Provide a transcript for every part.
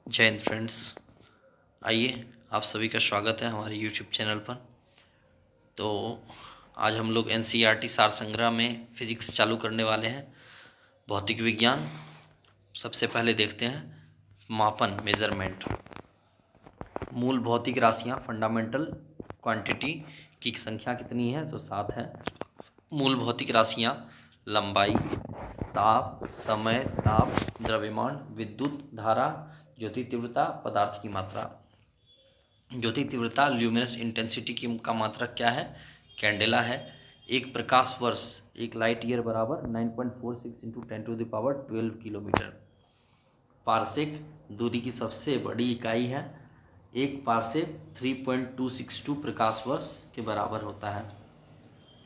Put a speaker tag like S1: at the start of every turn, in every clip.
S1: जय हिंद फ्रेंड्स। आइए, आप सभी का स्वागत है हमारे यूट्यूब चैनल पर। तो आज हम लोग एनसीईआरटी सार संग्रह में फिजिक्स चालू करने वाले हैं। भौतिक विज्ञान। सबसे पहले देखते हैं मापन, मेजरमेंट। मूल भौतिक राशियाँ, फंडामेंटल क्वांटिटी की संख्या कितनी है? तो 7 है। मूल भौतिक राशियाँ: लंबाई, ताप, समय, ताप, द्रव्यमान, विद्युत धारा, ज्योति तीव्रता, पदार्थ की मात्रा। ज्योति तीव्रता, ल्यूमिनस इंटेंसिटी की का मात्रक क्या है? कैंडेला है। एक प्रकाश वर्ष, एक लाइट ईयर बराबर 9.46 इंटू 10⁻12 किलोमीटर। पारसेक दूरी की सबसे बड़ी इकाई है। एक पारसेक 3.262 प्रकाश वर्ष के बराबर होता है।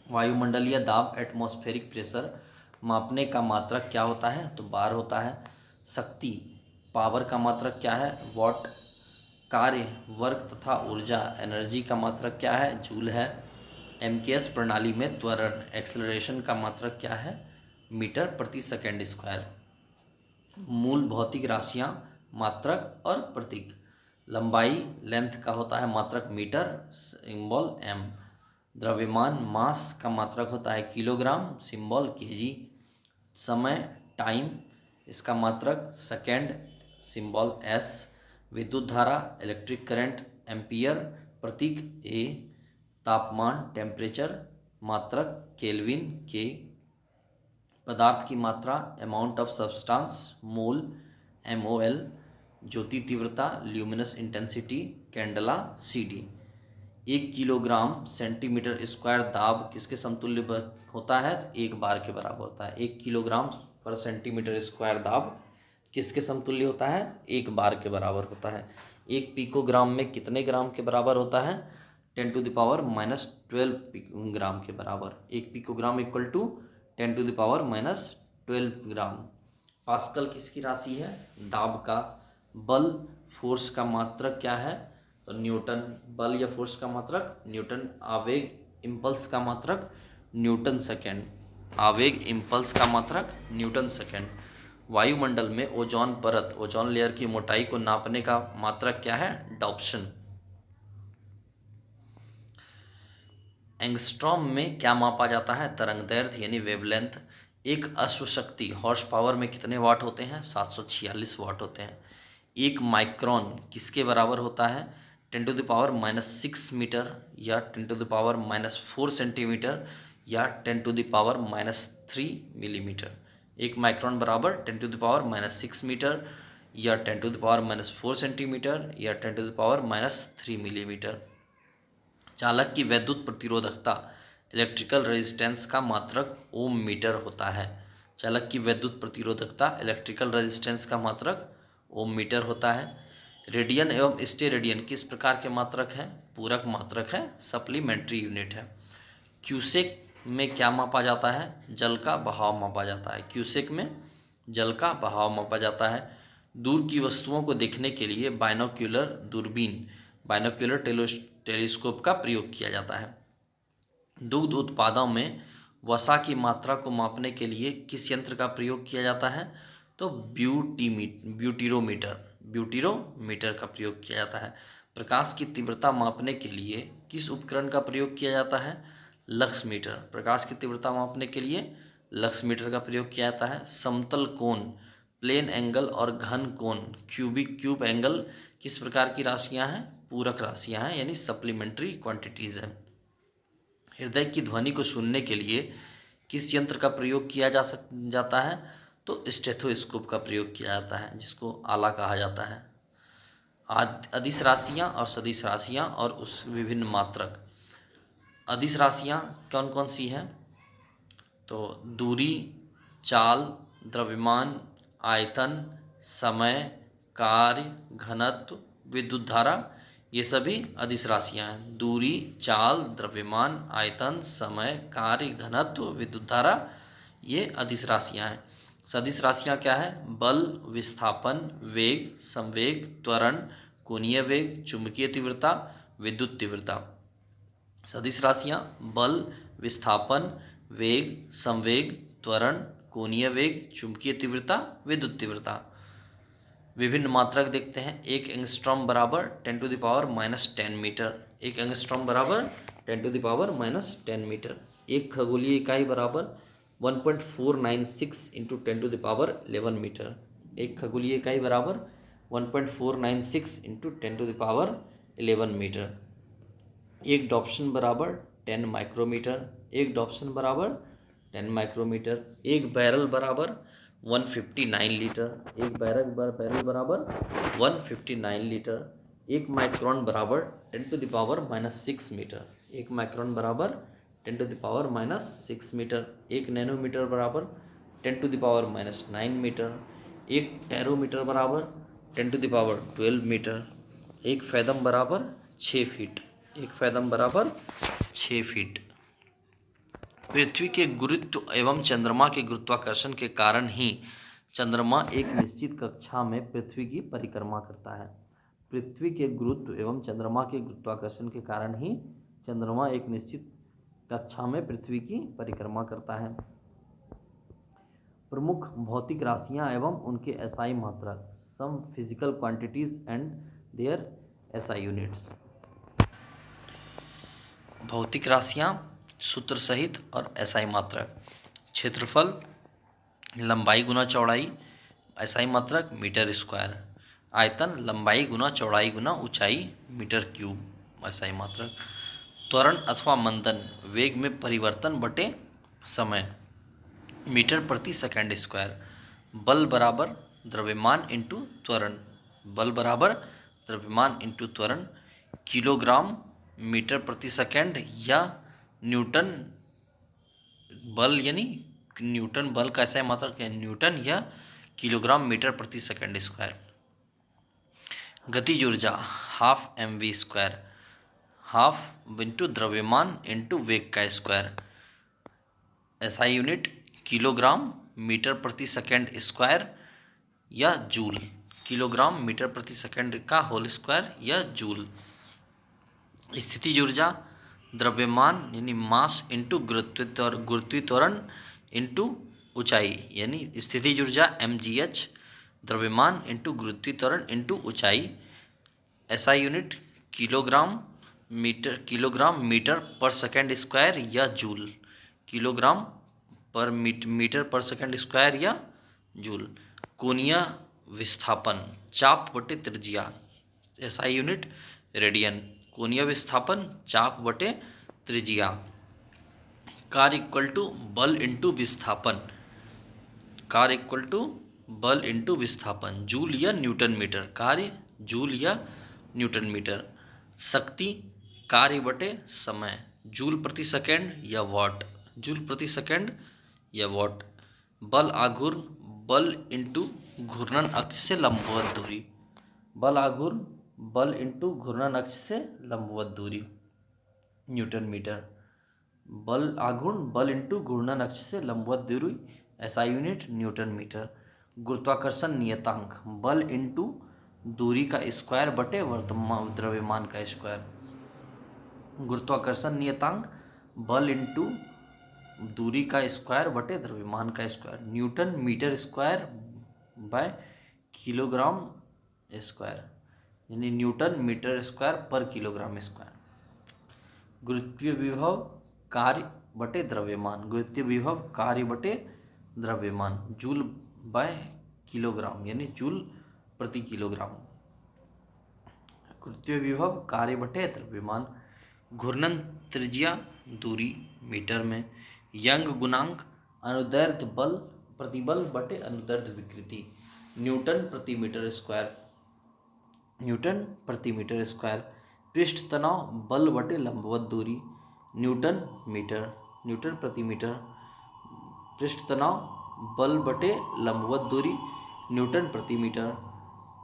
S1: वायुमंडलीय दाब, एटमॉस्फेरिक प्रेशर मापने का मात्रक क्या होता है? तो बार होता है। शक्ति, पावर का मात्रक क्या है? वॉट। कार्य, वर्क तथा ऊर्जा, एनर्जी का मात्रक क्या है? जूल है। एमकेएस प्रणाली में त्वरण, एक्सेलरेशन का मात्रक क्या है? मीटर प्रति सेकंड स्क्वायर। मूल भौतिक राशियाँ, मात्रक और प्रतीक। लंबाई, लेंथ का होता है मात्रक मीटर, सिंबल एम। द्रव्यमान, मास का मात्रक होता है किलोग्राम, सिंबल केजी। समय, टाइम, इसका मात्रक सेकेंड, सिंबल एस। विद्युत धारा, इलेक्ट्रिक करंट, एम्पियर, प्रतीक ए। तापमान, टेम्परेचर, मात्रक केल्विन के। पदार्थ की मात्रा, amount of substance, mole, MOL। ज्योति तीव्रता, luminous intensity, candela, CD। 1 kilogram centimetre square दाब किसके समतुल्य होता है? तो 1 बार के बराबर होता है। 1 किलोग्राम पर सेंटीमीटर स्क्वायर दाब किसके समतुल्य होता है? 1 बार के बराबर होता है। 1 पिकोग्राम में कितने ग्राम के बराबर होता है? 10⁻12 ग्राम के बराबर। 1 picogram equal to 10⁻12 gram. Pascal किसकी राशि है? दाब का। बल, फोर्स का मात्रक क्या है? तो न्यूटन। बल या फोर्स का मात्रक न्यूटन। आवेग, इम्पल्स का मात्रक न्यूटन सेकेंड। आवेग, इम्पल्स का मात्रक न्यूटन सेकेंड। वायुमंडल में ओजोन परत, ओजोन लेयर की मोटाई को नापने का मात्रक क्या है? डॉप्शन। एंगस्ट्रॉम में क्या मापा जाता है? तरंगदैर्घ्य यानी वेवलेंथ। एक अश्वशक्ति हॉर्स पावर में कितने वाट होते हैं? 746 वाट होते हैं। एक माइक्रोन किसके बराबर होता है? 10⁻⁻6 मीटर या 10⁻⁻4 सेंटीमीटर या 10⁻⁻3 मिलीमीटर। एक माइक्रोन बराबर 10⁻⁻6 मीटर या 10⁻⁻4 सेंटीमीटर या 10⁻⁻3 मिलीमीटर। चालक की वैद्युत प्रतिरोधकता, इलेक्ट्रिकल रेजिस्टेंस का मात्रक ओम मीटर होता है। चालक की वैद्युत प्रतिरोधकता, इलेक्ट्रिकल रेजिस्टेंस का मात्रक ओम मीटर होता है। रेडियन एवं स्टेरेडियन किस प्रकार के मात्रक हैं? पूरक मात्रक है, सप्लीमेंट्री यूनिट है। क्यूसेक में क्या मापा जाता है? जल का बहाव मापा जाता है। क्यूसेक में जल का बहाव मापा जाता है। दूर की वस्तुओं को देखने के लिए बाइनोक्यूलर दूरबीन, बाइनोक्यूलर टेलीस्कोप का प्रयोग किया जाता है। दुग्ध उत्पादों में वसा की मात्रा को मापने के लिए किस यंत्र का प्रयोग किया जाता है? तो ब्यूटीरोमीटर का प्रयोग किया जाता है। प्रकाश की तीव्रता मापने के लिए किस उपकरण का प्रयोग किया जाता है? Lux meter. प्रकाश की तीव्रता मापने के लिए लक्स मीटर का प्रयोग किया जाता है। समतल कोण, प्लेन एंगल और घन कोण, क्यूब एंगल किस प्रकार की राशियां हैं? पूरक राशियां हैं, यानी सप्लीमेंट्री क्वांटिटीज हैं। हृदय की ध्वनि को सुनने के लिए किस यंत्र का प्रयोग किया जाता है? तो स्टेथोस्कोप का प्रयोग किया जाता है, जिसको आला कहा जाता है। अदिश राशियाँ और सदिश राशियाँ और उस विभिन्न मात्रक। अदिश राशियाँ कौन कौन सी हैं? तो दूरी, चाल, द्रव्यमान, आयतन, समय, कार्य, घनत्व, विद्युत धारा, ये सभी अदिश राशियाँ हैं। दूरी, चाल, द्रव्यमान, आयतन, समय, कार्य, घनत्व, विद्युत धारा, ये अदिश राशियाँ हैं। सदिश राशियाँ क्या है? बल, विस्थापन, वेग, संवेग, त्वरण, कोणीय वेग, चुंबकीय तीव्रता, विद्युत तीव्रता। सदिश राशियाँ बल, विस्थापन, वेग, संवेग, त्वरण, कोणीय वेग, चुंबकीय तीव्रता, विद्युत तीव्रता। विभिन्न मात्रक देखते हैं। एक एंगस्ट्रॉम बराबर 10⁻⁻10 मीटर। एक एंगस्ट्रॉम बराबर 10⁻⁻10 मीटर। एक खगोलीय इकाई बराबर 1.496 इंटू 10⁻11 मीटर। एक खगोलीय इकाई बराबर 1.496 इंटू 10⁻11 मीटर। एक डॉप्सन बराबर 10 माइक्रोमीटर। एक डॉप्सन बराबर 10 माइक्रोमीटर। एक बैरल बराबर 159 लीटर। एक बैरल बराबर 159 लीटर। एक माइक्रोन बराबर 10⁻⁻6 मीटर। एक माइक्रोन बराबर 10⁻⁻6 मीटर। एक नैनोमीटर बराबर 10⁻⁻9 मीटर। एक टेरोमीटर बराबर 10⁻12 मीटर। एक फैदम बराबर 6 फीट। एक फैदम बराबर 6 फीट। पृथ्वी के गुरुत्व एवं चंद्रमा के गुरुत्वाकर्षण के कारण ही चंद्रमा एक निश्चित कक्षा में पृथ्वी की परिक्रमा करता है। पृथ्वी के गुरुत्व एवं चंद्रमा के गुरुत्वाकर्षण के कारण ही चंद्रमा एक निश्चित कक्षा में पृथ्वी की परिक्रमा करता है। प्रमुख भौतिक राशियां एवं उनके एसआई मात्रक। Some physical quantities and their SI units. भौतिक राशियां सूत्र सहित और एसआई मात्रक। क्षेत्रफल लंबाई गुना चौड़ाई, एसआई मात्रक मीटर स्क्वायर। आयतन लंबाई गुना चौड़ाई गुना ऊंचाई मीटर क्यूब, एसआई मात्रक। त्वरण अथवा मंदन वेग में परिवर्तन बटे समय, मीटर प्रति सेकंड स्क्वायर। बल बराबर द्रव्यमान इंटू त्वरण। बल बराबर द्रव्यमान इंटू त्वरण। किलोग्राम मीटर प्रति सेकंड या न्यूटन बल, यानी न्यूटन बल का ऐसा मात्रक है न्यूटन या किलोग्राम मीटर प्रति सेकंड स्क्वायर। गतिज ऊर्जा half mv square. Half into द्रव्यमान इंटू वेग का square. SI unit kilogram metre प्रति सेकंड स्क्वायर या जूल। किलोग्राम मीटर प्रति सेकंड का होल स्क्वायर या जूल। स्थितिज ऊर्जा द्रव्यमान यानी मास इंटू गुरुत्वीय त्वरण इंटू ऊंचाई, यानी स्थितिज ऊर्जा mgh, द्रव्यमान इंटू गुरुत्वीय त्वरण इंटू ऊंचाई। एसआई यूनिट किलोग्राम मीटर पर सेकंड स्क्वायर या जूल। किलोग्राम पर मीटर पर सेकंड स्क्वायर या जूल। कोणीय विस्थापन चाप बटे त्रिज्या, एसआई यूनिट रेडियन। कोणीय विस्थापन चाप बटे त्रिज्या। कार्य इक्वल टू बल इंटू विस्थापन। कार्य इक्वल टू बल इंटू विस्थापन, जूल या न्यूटन मीटर। कार्य जूल या न्यूटन मीटर। शक्ति कार्य बटे समय, जूल प्रति सेकंड या वॉट। जूल प्रति सेकंड या वॉट। बल आघूर्ण बल इंटू घूर्णन अक्ष से लंबवत दूरी। बल आघूर्ण बल इंटू घूर्णन अक्ष से लंबवत दूरी, न्यूटन मीटर। बल आघूर्ण बल इंटू घूर्णन अक्ष से लंबवत दूरी, एसआई यूनिट न्यूटन मीटर। गुरुत्वाकर्षण नियतांक बल इंटू दूरी का स्क्वायर बटे द्रव्यमान का स्क्वायर। गुरुत्वाकर्षण नियतांक बल इंटू दूरी का स्क्वायर बटे द्रव्यमान का square, newton metre square by kilogram square, यानी न्यूटन मीटर स्क्वायर पर किलोग्राम स्क्वायर। गुरुत्वीय विभव कार्य बटे द्रव्यमान, गुरुत्वीय विभव कार्य बटे द्रव्यमान, जूल बाय किलोग्राम, यानी जूल प्रति किलोग्राम। गुरुत्वीय विभव कार्य बटे द्रव्यमान। घूर्णन त्रिज्या दूरी मीटर में। यंग गुणांक अनुदैर्ध्य बल प्रतिबल बटे अनुदैर्ध्य विकृति, न्यूटन प्रति मीटर स्क्वायर, न्यूटन प्रति मीटर स्क्वायर। पृष्ठ तनाव बल बटे लंबवत दूरी, न्यूटन मीटर, न्यूटन प्रति मीटर। पृष्ठ तनाव बल बटे लंबवत दूरी, न्यूटन प्रति मीटर।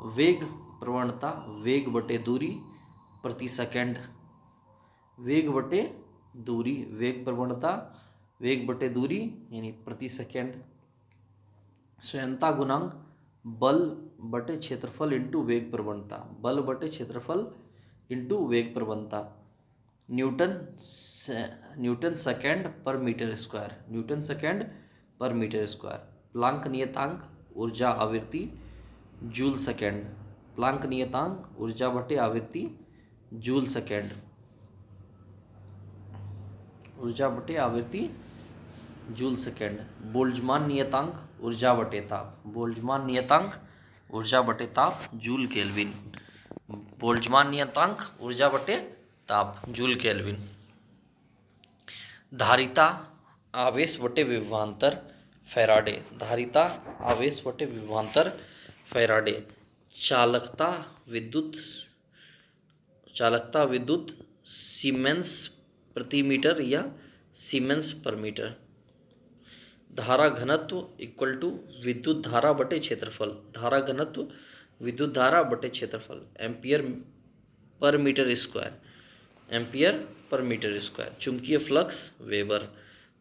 S1: वेग प्रवणता वेग बटे दूरी प्रति सेकंड, वेग बटे दूरी, वेग प्रवणता वेग बटे दूरी यानी प्रति सेकंड। श्रेणता गुणांक बल बटे क्षेत्रफल इंटू वेग प्रवणता, बल बटे क्षेत्रफल इंटू वेग प्रवणता। न्यूटन सेकंड पर मीटर स्क्वायर, न्यूटन सेकंड पर मीटर स्क्वायर। प्लांक नियतांक ऊर्जा आवृत्ति जूल सेकेंड। प्लांक नियतांक ऊर्जा बटे आवृत्ति जूल सेकेंड, ऊर्जा बटे आवृत्ति जूल सेकेंड। बोल्ट्जमान नियतांक ऊर्जा बटे ताप, बोल्ट्जमान नियतांक ऊर्जा बटे ताप जूल केल्विन, बोल्ट्जमान नियतांक ऊर्जा बटे ताप जूल केल्विन। धारिता आवेश बटे विभवांतर फैराडे, धारिता आवेश बटे विभवांतर फैराडे। चालकता विद्युत सीमेंस प्रति मीटर या सीमेंस पर मीटर। धारा घनत्व इक्वल टू विद्युत धारा बटे क्षेत्रफल, धारा घनत्व विद्युत धारा बटे क्षेत्रफल, ampere per metre square, ampere per metre square. चुंबकीय फ्लक्स वेबर,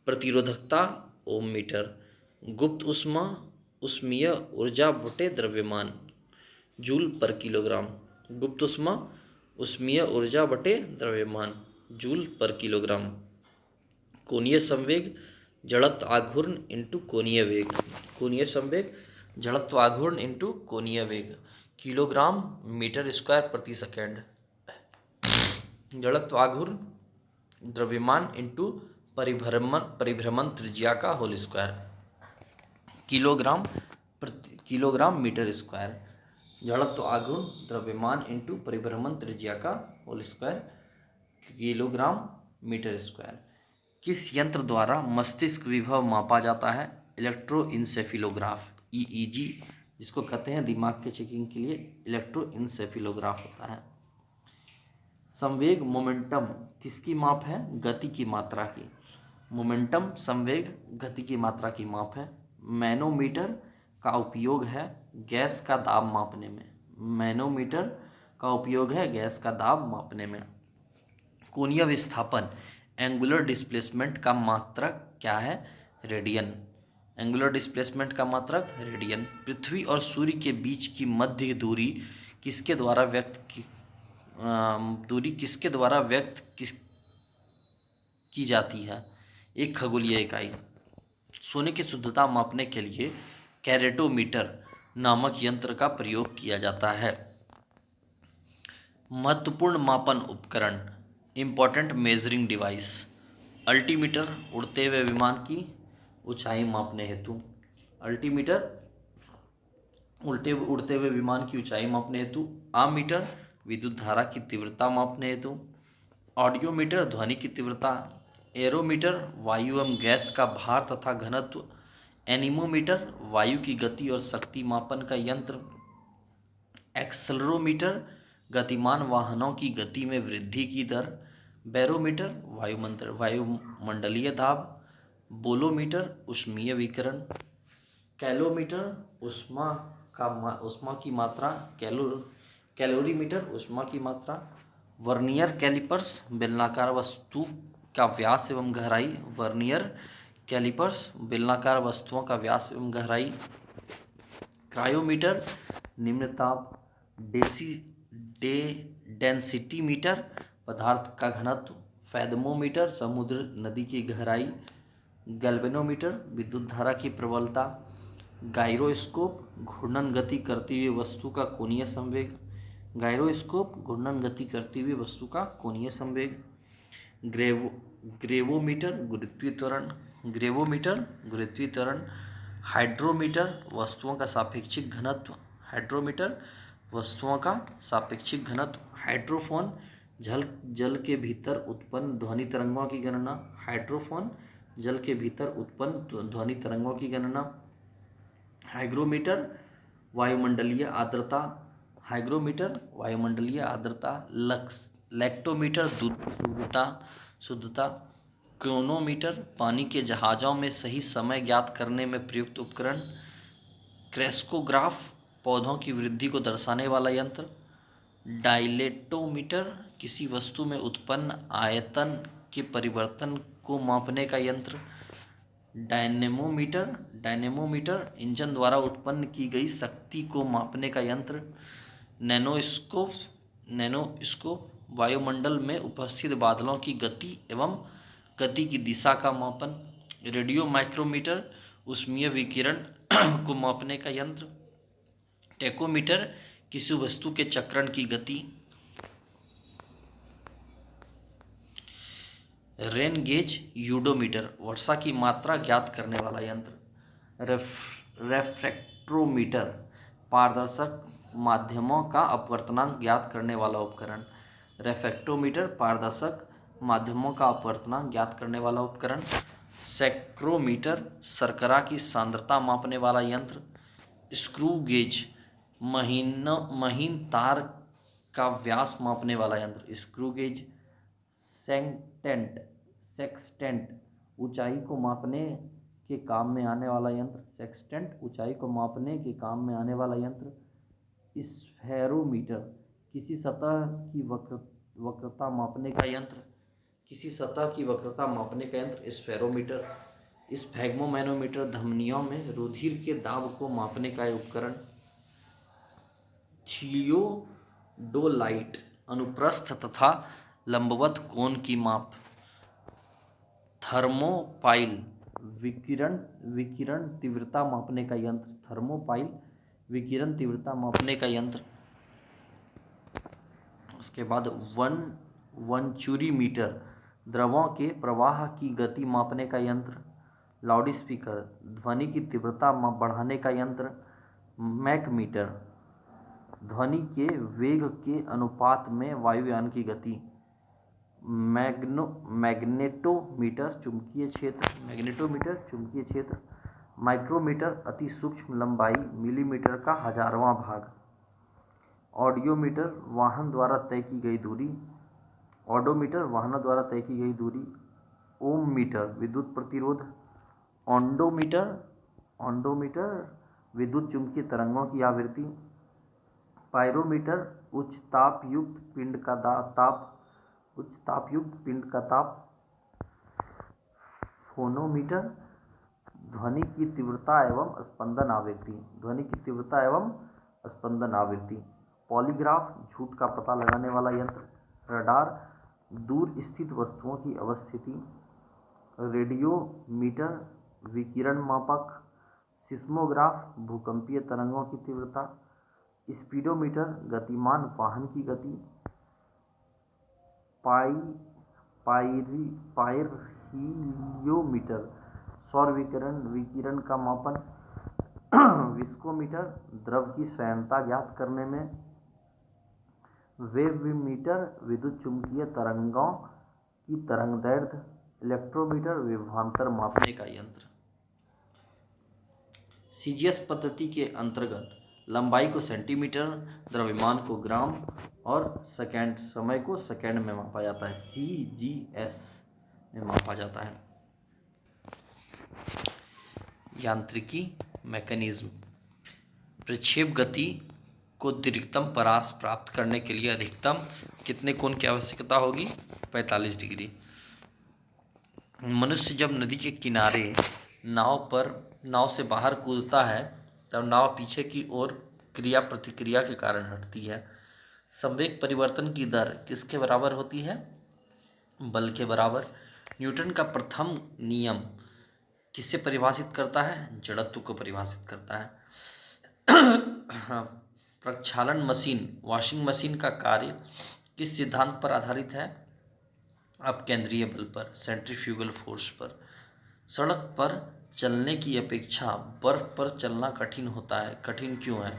S1: प्रतिरोधकता ओम मीटर। गुप्त ऊष्मा ऊष्मीय ऊर्जा बटे द्रव्यमान जूल पर किलोग्राम, गुप्त ऊष्मा ऊष्मीय ऊर्जा बटे द्रव्यमान जूल पर किलोग्राम। कोणीय संवेग जड़त्व आघूर्ण इंटू कोणीय वेग, कोणीय संवेग जड़त्व आघूर्ण इंटू कोणीय वेग किलोग्राम मीटर स्क्वायर प्रति सेकेंड। जड़त्व आघूर्ण द्रव्यमान इंटू परिभ्रमण त्रिज्या का whole square kilogram metre square. जड़त्व आघूर्ण द्रव्यमान इंटू परिभ्रमण त्रिज्या का whole square kilogram metre square. किस यंत्र द्वारा मस्तिष्क विभव मापा जाता है? इलेक्ट्रोइंसेफिलोग्राफ, ईईजी जिसको कहते हैं, दिमाग के चेकिंग के लिए इलेक्ट्रोइंसेफिलोग्राफ होता है। संवेग मोमेंटम किसकी माप है? गति की मात्रा की। मोमेंटम संवेग गति की मात्रा की माप है। मैनोमीटर का उपयोग है गैस का दाब मापने में, मैनोमीटर का उपयोग है गैस का दाब मापने में। कोणीय विस्थापन एंगुलर डिस्प्लेसमेंट का मात्रक क्या है? रेडियन, एंगुलर डिस्प्लेसमेंट का मात्रक रेडियन। पृथ्वी और सूर्य के बीच की मध्य दूरी किसके द्वारा व्यक्त की जाती है? एक खगोलीय इकाई। सोने की शुद्धता मापने के लिए कैरेटोमीटर नामक यंत्र का प्रयोग किया जाता है। महत्वपूर्ण मापन उपकरण इम्पोर्टेंट मेजरिंग डिवाइस। अल्टीमीटर उड़ते हुए विमान की ऊंचाई मापने हेतु, अल्टीमीटर उड़ते हुए विमान की ऊंचाई मापने हेतु। आमीटर विद्युत धारा की तीव्रता मापने हेतु। ऑडियोमीटर ध्वनि की तीव्रता। एरोमीटर वायु एवं गैस का भार तथा घनत्व। एनीमोमीटर वायु की गति और शक्ति मापन का यंत्र। एक्सेलरोमीटर गतिमान वाहनों की गति में वृद्धि की दर। बैरोमीटर वायुमंडलीय दाब। बोलोमीटर ऊष्मीय विकिरण। कैलोमीटर ऊष्मा की मात्रा। कैलोरीमीटर ऊष्मा की मात्रा। वर्नियर कैलिपर्स बेलनाकार वस्तु का व्यास एवं गहराई, वर्नियर कैलिपर्स बेलनाकार वस्तुओं का व्यास एवं गहराई। क्रायोमीटर निम्न ताप। डेंसिटी मीटर पदार्थ का घनत्व। फैदमोमीटर समुद्र नदी की गहराई। गैल्वेनोमीटर विद्युत धारा की प्रबलता। गायरोस्कोप घूर्णन गति करती हुई वस्तु का कोणीय संवेग, गायरोस्कोप घूर्णन गति करती हुई वस्तु का कोणीय संवेग। ग्रेवोमीटर गुरुत्वीय त्वरण, ग्रेवोमीटर गुरुत्वीय त्वरण। हाइड्रोमीटर वस्तुओं का सापेक्षिक घनत्व, हाइड्रोमीटर वस्तुओं का सापेक्षिक घनत्व। हाइड्रोफोन जल के भीतर उत्पन्न ध्वनि तरंगों की गणना, हाइड्रोफोन जल के भीतर उत्पन्न ध्वनि तरंगों की गणना। हाइग्रोमीटर वायुमंडलीय आर्द्रता, हाइग्रोमीटर वायुमंडलीय आर्द्रता। लैक्टोमीटर शुद्धता। क्रोनोमीटर पानी के जहाज़ों में सही समय ज्ञात करने में प्रयुक्त उपकरण। क्रेस्कोग्राफ पौधों की वृद्धि को दर्शाने वाला यंत्र। डायलेटोमीटर किसी वस्तु में उत्पन्न आयतन के परिवर्तन को मापने का यंत्र। डायनेमोमीटर इंजन द्वारा उत्पन्न की गई शक्ति को मापने का यंत्र। नैनोस्कोप वायुमंडल में उपस्थित बादलों की गति एवं गति की दिशा का मापन। रेडियो माइक्रोमीटर ऊष्मीय विकिरण को मापने का यंत्र। टेकोमीटर किसी वस्तु के चक्रण की गति। रेन गेज यूडोमीटर वर्षा की मात्रा ज्ञात करने वाला यंत्र। रेफ्रेक्ट्रोमीटर पारदर्शक माध्यमों का अपवर्तनांक ज्ञात करने वाला उपकरण। रेफ्रेक्ट्रोमीटर पारदर्शक माध्यमों का अपवर्तनांक ज्ञात करने वाला उपकरण। सेक्रोमीटर शर्करा की सांद्रता मापने वाला यंत्र। स्क्रू गेज महीन तार का व्यास मापने वाला यंत्र। Screw gauge. सेक्सटेंट ऊंचाई को मापने के काम में आने वाला यंत्र। सेक्सटेंट ऊंचाई को मापने के काम में आने वाला यंत्र। स्फेरोमीटर किसी सतह की वक्रता मापने का यंत्र। किसी सतह की वक्रता मापने का यंत्र स्फेरोमीटर। स्फैग्मोमैनोमीटर धमनियों में रुधिर के दाब को मापने का उपकरण। थियोडोलाइट अनुप्रस्थ तथा लंबवत कोण की माप। थर्मोपाइल विकिरण तीव्रता मापने का यंत्र। थर्मोपाइल विकिरण तीव्रता मापने का यंत्र। उसके बाद वंचुरीमीटर द्रवों के प्रवाह की गति मापने का यंत्र। लाउडस्पीकर ध्वनि की तीव्रता बढ़ाने का यंत्र। मैकमीटर ध्वनि के वेग के अनुपात में वायुयान की गति। मैग्नेटोमीटर चुंबकीय क्षेत्र। माइक्रोमीटर अति सूक्ष्म लंबाई मिलीमीटर का 1000वां भाग। ऑडियोमीटर वाहन द्वारा तय की गई दूरी। ऑडोमीटर वाहनों द्वारा तय की गई दूरी। ओम मीटर विद्युत प्रतिरोध। ऑन्डोमीटर विद्युत चुंबकीय तरंगों की आवृत्ति। पायरोमीटर उच्च तापयुक्त पिंड का ताप। फोनोमीटर ध्वनि की तीव्रता एवं स्पंदन आवृत्ति। पॉलीग्राफ झूठ का पता लगाने वाला यंत्र। रडार दूर स्थित वस्तुओं की अवस्थिति। रेडियोमीटर विकिरण मापक। सिस्मोग्राफ भूकंपीय तरंगों की तीव्रता। स्पीडोमीटर गतिमान वाहन की गति। पायरियोमीटर सौर विकिरण का मापन। विस्कोमीटर द्रव की श्यानता ज्ञात करने में। वेवमीटर विद्युत चुंबकीय तरंगों की तरंगदैर्घ्य। इलेक्ट्रोमीटर विभवांतर मापने का यंत्र। सीजीएस पद्धति के अंतर्गत लंबाई को सेंटीमीटर, द्रव्यमान को ग्राम और समय को सेकंड में मापा जाता है। सीजीएस में मापा जाता है। यांत्रिकी मैकेनिज्म प्रक्षेप गति को दीर्घतम परास प्राप्त करने के लिए अधिकतम कितने कोण की आवश्यकता होगी? 45 डिग्री। मनुष्य जब नदी के किनारे नाव से बाहर कूदता है तब नाव पीछे की ओर क्रिया प्रतिक्रिया के कारण हटती है। संवेग परिवर्तन की दर किसके बराबर होती है? बल के बराबर। न्यूटन का प्रथम नियम किसे परिभाषित करता है? जड़त्व को परिभाषित करता है। प्रक्षालन मशीन वॉशिंग मशीन का कार्य किस सिद्धांत पर आधारित है? अपकेंद्रीय बल पर, सेंट्रीफ्यूगल फोर्स पर। सड़क पर चलने की अपेक्षा बर्फ पर चलना कठिन होता है। कठिन क्यों है?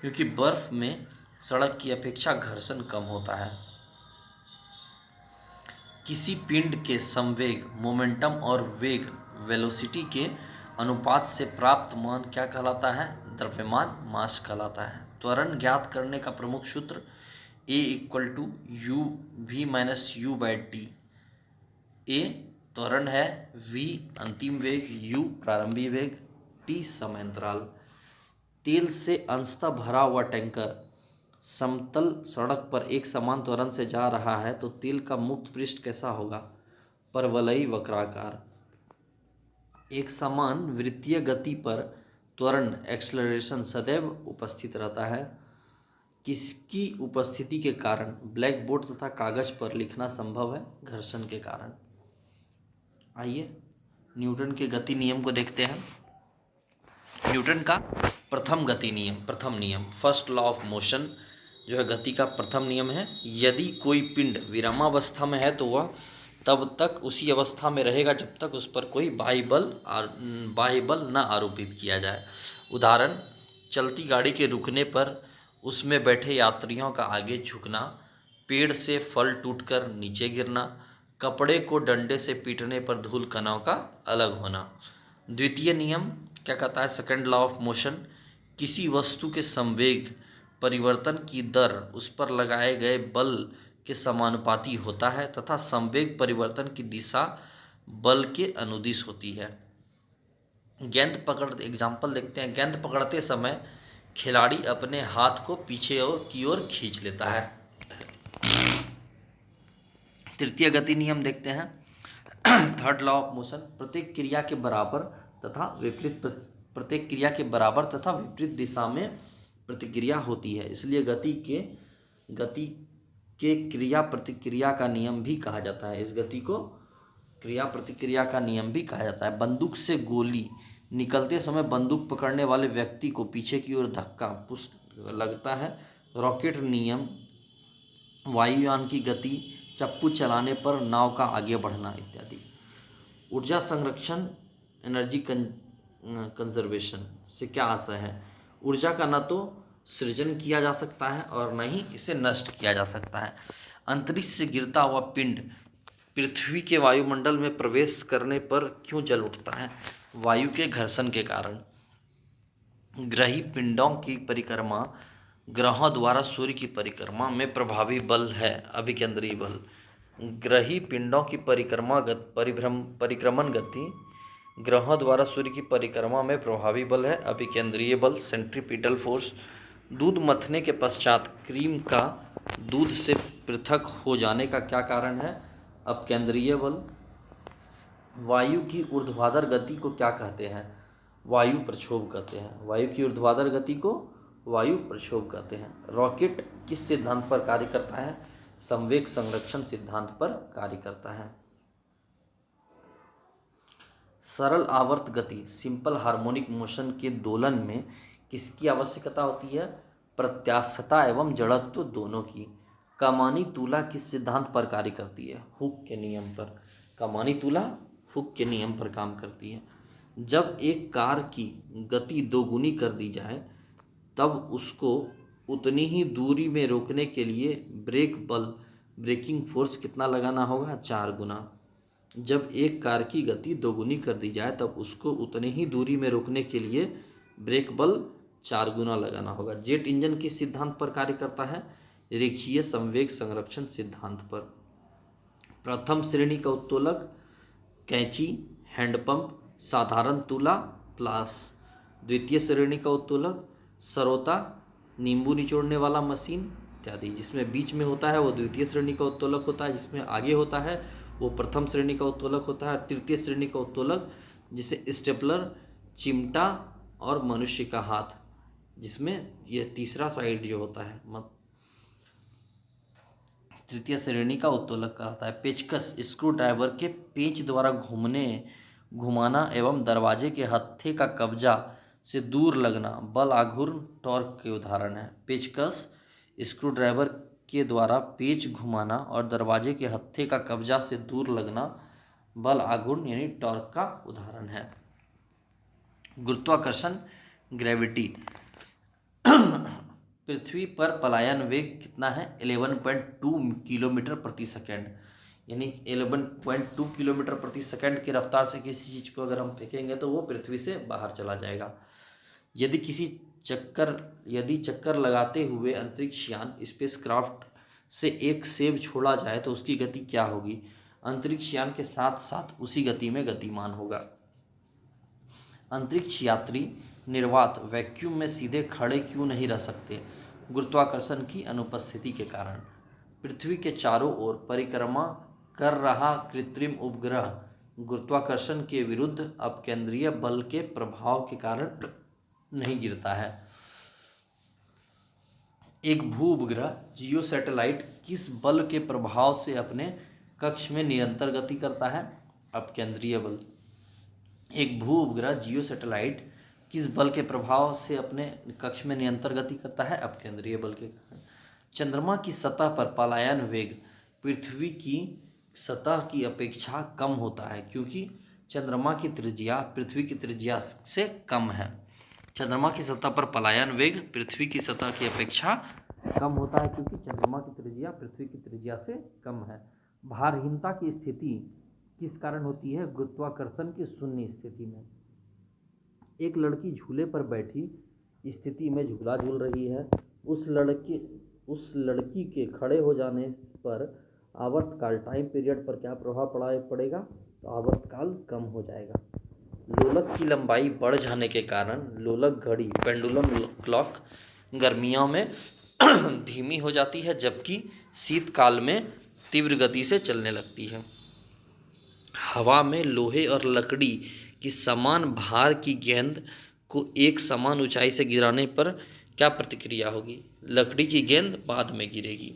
S1: क्योंकि बर्फ में सड़क की अपेक्षा घर्षण कम होता है। किसी पिंड के संवेग मोमेंटम और वेग वेलोसिटी के अनुपात से प्राप्त मान क्या कहलाता है? द्रव्यमान मास कहलाता है। त्वरण ज्ञात करने का प्रमुख सूत्र A = uv-u/t। A त्वरण है, v अंतिम वेग, u प्रारंभिक वेग, t समयांतराल। तेल से अंशतः भरा हुआ टैंकर समतल सड़क पर एक समान त्वरण से जा रहा है तो तेल का मुक्त पृष्ठ कैसा होगा? परवलयी वक्राकार। एक समान वृत्तीय गति पर त्वरण एक्सेलरेशन सदैव उपस्थित रहता है। किसकी उपस्थिति के कारण ब्लैक बोर्ड तथा कागज पर लिखना संभव है? घर्षण के कारण। आइए न्यूटन के गति नियम को देखते हैं। न्यूटन का प्रथम नियम फर्स्ट लॉ ऑफ मोशन जो है गति का प्रथम नियम है, यदि कोई पिंड विरामावस्था में है तो वह तब तक उसी अवस्था में रहेगा जब तक उस पर कोई बाह्य बल न आरोपित किया जाए। उदाहरण, चलती गाड़ी के रुकने पर उसमें बैठे यात्रियों का आगे झुकना, पेड़ से फल टूटकर नीचे गिरना, कपड़े को डंडे से पीटने पर धूल कणों का अलग होना। द्वितीय नियम क्या कहता है? सेकंड लॉ ऑफ मोशन, किसी वस्तु के संवेग परिवर्तन की दर उस पर लगाए गए बल के समानुपाती होता है तथा संवेग परिवर्तन की दिशा बल के अनुदिश होती है। गेंद पकड़ एग्जाम्पल देखते हैं। गेंद पकड़ते समय खिलाड़ी अपने हाथ को पीछे की ओर खींच लेता है। तृतीय गति नियम देखते हैं। थर्ड लॉ ऑफ मोशन, प्रत्येक क्रिया के बराबर तथा विपरीत दिशा में प्रतिक्रिया होती है, इसलिए गति के क्रिया प्रतिक्रिया का नियम भी कहा जाता है। इस गति को क्रिया प्रतिक्रिया का नियम भी कहा जाता है। बंदूक से गोली निकलते समय बंदूक पकड़ने वाले व्यक्ति को पीछे की ओर धक्का पुश लगता है। रॉकेट नियम, वायुयान की गति, चप्पू चलाने पर नाव का आगे बढ़ना इत्यादि। ऊर्जा संरक्षण, एनर्जी कंजर्वेशन से क्या आशय है? ऊर्जा का न तो सृजन किया जा सकता है और न ही इसे नष्ट किया जा सकता है। अंतरिक्ष से गिरता हुआ पिंड पृथ्वी के वायुमंडल में प्रवेश करने पर क्यों जल उठता है? वायु के घर्षण के कारण। ग्रही पिंडों की परिक्रमा ग्रहों द्वारा सूर्य की परिक्रमा में प्रभावी बल है अभिकेंद्रीय बल। ग्रही पिंडों की परिक्रमण गति ग्रहों द्वारा सूर्य की परिक्रमा में प्रभावी बल है अभिकेंद्रीय बल, सेंट्रीपिटल फोर्स। दूध मथने के पश्चात क्रीम का दूध से पृथक हो जाने का क्या कारण है? अपकेंद्रीय बल। वायु की ऊर्ध्वाधर गति को क्या कहते हैं? वायु प्रक्षोभ कहते हैं। वायु की ऊर्ध्वाधर गति को वायु प्रक्षोभ कहते हैं। रॉकेट किस सिद्धांत पर कार्य करता है? संवेग संरक्षण सिद्धांत पर कार्य करता है। सरल आवर्त गति सिंपल हार्मोनिक मोशन के दोलन में किसकी आवश्यकता होती है? प्रत्यास्थता एवं जड़त्व दोनों की। कमानी तुला किस सिद्धांत पर कार्य करती है? हुक के नियम पर। कमानी तुला हुक के नियम पर काम करती है। जब एक कार की गति दोगुनी कर दी जाए तब उसको उतनी ही दूरी में रोकने के लिए ब्रेकिंग फोर्स कितना लगाना होगा? 4 गुना। जब एक कार की गति दोगुनी कर दी जाए तब उसको उतनी ही दूरी में रोकने के लिए ब्रेक बल 4 गुना लगाना होगा। जेट इंजन किस सिद्धांत पर कार्य करता है? रेखीय संवेग संरक्षण सिद्धांत पर। प्रथम श्रेणी का उत्तोलक कैंची, हैंडपंप, साधारण तुला, प्लास। द्वितीय श्रेणी का उत्तोलक सरोता, नींबू निचोड़ने वाला मशीन इत्यादि। जिसमें बीच में होता है वो द्वितीय श्रेणी का उत्तोलक होता है, जिसमें आगे होता है वो प्रथम श्रेणी का उत्तोलक होता है। तृतीय श्रेणी का उत्तोलक जिसे स्टेपलर, चिमटा और मनुष्य का हाथ, जिसमें यह तीसरा साइड जो होता है तृतीय श्रेणी का उत्तोलक कहलाता है। पेचकस स्क्रू ड्राइवर के पेंच द्वारा घुमाना एवं दरवाजे के हत्थे का कब्जा से दूर लगना बल आघूर्ण टॉर्क के उदाहरण है। पेचकस स्क्रू ड्राइवर के द्वारा पेच घुमाना और दरवाजे के हत्थे का कब्जा से दूर लगना बल आघूर्ण यानी टॉर्क का उदाहरण है। गुरुत्वाकर्षण, ग्रेविटी। पृथ्वी पर पलायन वेग कितना है? 11.2 किलोमीटर प्रति सेकंड, यानी 11.2 किलोमीटर प्रति सेकंड की रफ्तार से किसी चीज़ को अगर हम फेंकेंगे तो वो पृथ्वी से बाहर चला जाएगा। यदि चक्कर लगाते हुए अंतरिक्ष यान स्पेसक्राफ्ट से एक सेब छोड़ा जाए तो उसकी गति क्या होगी? अंतरिक्ष यान के साथ साथ उसी गति में गतिमान होगा। अंतरिक्ष यात्री निर्वात वैक्यूम में सीधे खड़े क्यों नहीं रह सकते? गुरुत्वाकर्षण की अनुपस्थिति के कारण। पृथ्वी के चारों ओर परिक्रमा कर रहा कृत्रिम उपग्रह गुरुत्वाकर्षण के विरुद्ध अपकेंद्रीय बल के प्रभाव के कारण नहीं गिरता है। एक भू उपग्रह जियो सैटेलाइट किस बल के प्रभाव से अपने कक्ष में निरंतर गति करता है? अपकेंद्रीय बल। एक भू उपग्रह जियो सैटेलाइट किस बल के प्रभाव से अपने कक्ष में निरंतर गति करता है? अपकेंद्रीय बल के कारण। चंद्रमा की सतह पर पलायन वेग पृथ्वी की सतह की अपेक्षा कम होता है क्योंकि चंद्रमा की त्रिज्या पृथ्वी की त्रिज्या से कम है। चंद्रमा की सतह पर पलायन वेग पृथ्वी की सतह की अपेक्षा कम होता है क्योंकि चंद्रमा की त्रिज्या पृथ्वी की त्रिज्या से कम है। भारहीनता की स्थिति किस कारण होती है? गुरुत्वाकर्षण की शून्य स्थिति में। एक लड़की झूले पर बैठी स्थिति में झूला झूल रही है। उस लड़की के खड़े हो जाने पर आवर्तकाल टाइम पीरियड पर क्या प्रभाव पड़ेगा? तो आवर्तकाल कम हो जाएगा। लोलक की लंबाई बढ़ जाने के कारण लोलक घड़ी पेंडुलम क्लॉक गर्मियों में धीमी हो जाती है जबकि शीतकाल में तीव्र गति से चलने लगती है। हवा में लोहे और लकड़ी की समान भार की गेंद को एक समान ऊंचाई से गिराने पर क्या प्रतिक्रिया होगी? लकड़ी की गेंद बाद में गिरेगी।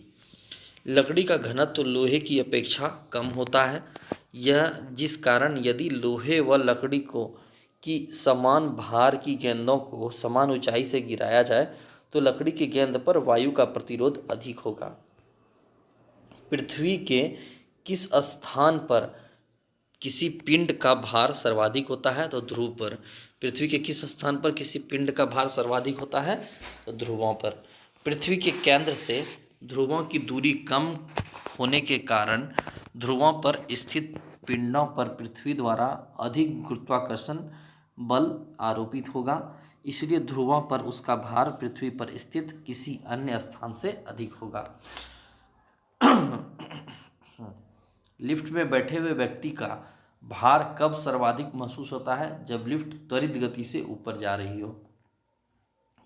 S1: लकड़ी का घनत्व लोहे की अपेक्षा कम होता है। यह जिस कारण यदि लोहे व लकड़ी को की समान भार की गेंदों को समान ऊंचाई से गिराया जाए तो लकड़ी की गेंद पर वायु का प्रतिरोध अधिक होगा। पृथ्वी के किस स्थान पर किसी पिंड का भार सर्वाधिक होता है? तो ध्रुव पर। पृथ्वी के किस स्थान पर किसी पिंड का भार सर्वाधिक होता है? तो ध्रुवों पर। पृथ्वी के केंद्र से ध्रुवों की दूरी कम होने के कारण ध्रुवों पर स्थित पिंडों पर पृथ्वी द्वारा अधिक गुरुत्वाकर्षण बल आरोपित होगा, इसलिए ध्रुवों पर उसका भार पृथ्वी पर स्थित किसी अन्य स्थान से अधिक होगा। लिफ्ट में बैठे हुए व्यक्ति का भार कब सर्वाधिक महसूस होता है? जब लिफ्ट त्वरित गति से ऊपर जा रही हो।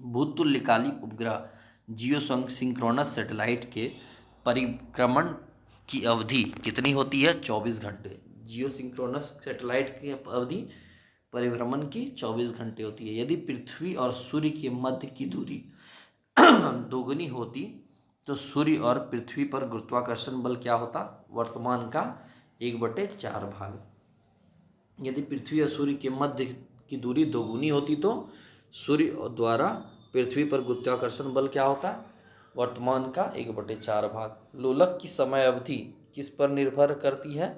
S1: भूतुल्यकाली उपग्रह जियोसिंक्रोनस सैटेलाइट के परिक्रमण की अवधि कितनी होती है? 24 घंटे। जियोसिंक्रोनस सैटेलाइट की अवधि परिभ्रमण की 24 घंटे होती है। यदि पृथ्वी और सूर्य के मध्य की दूरी दोगुनी होती तो सूर्य और पृथ्वी पर गुरुत्वाकर्षण बल क्या होता? वर्तमान का 1/4 भाग। यदि पृथ्वी और सूर्य के मध्य की दूरी दोगुनी होती तो सूर्य द्वारा पृथ्वी पर गुरुत्वाकर्षण बल क्या होता? वर्तमान का 1/4 भाग। लोलक की समय अवधि किस पर निर्भर करती है?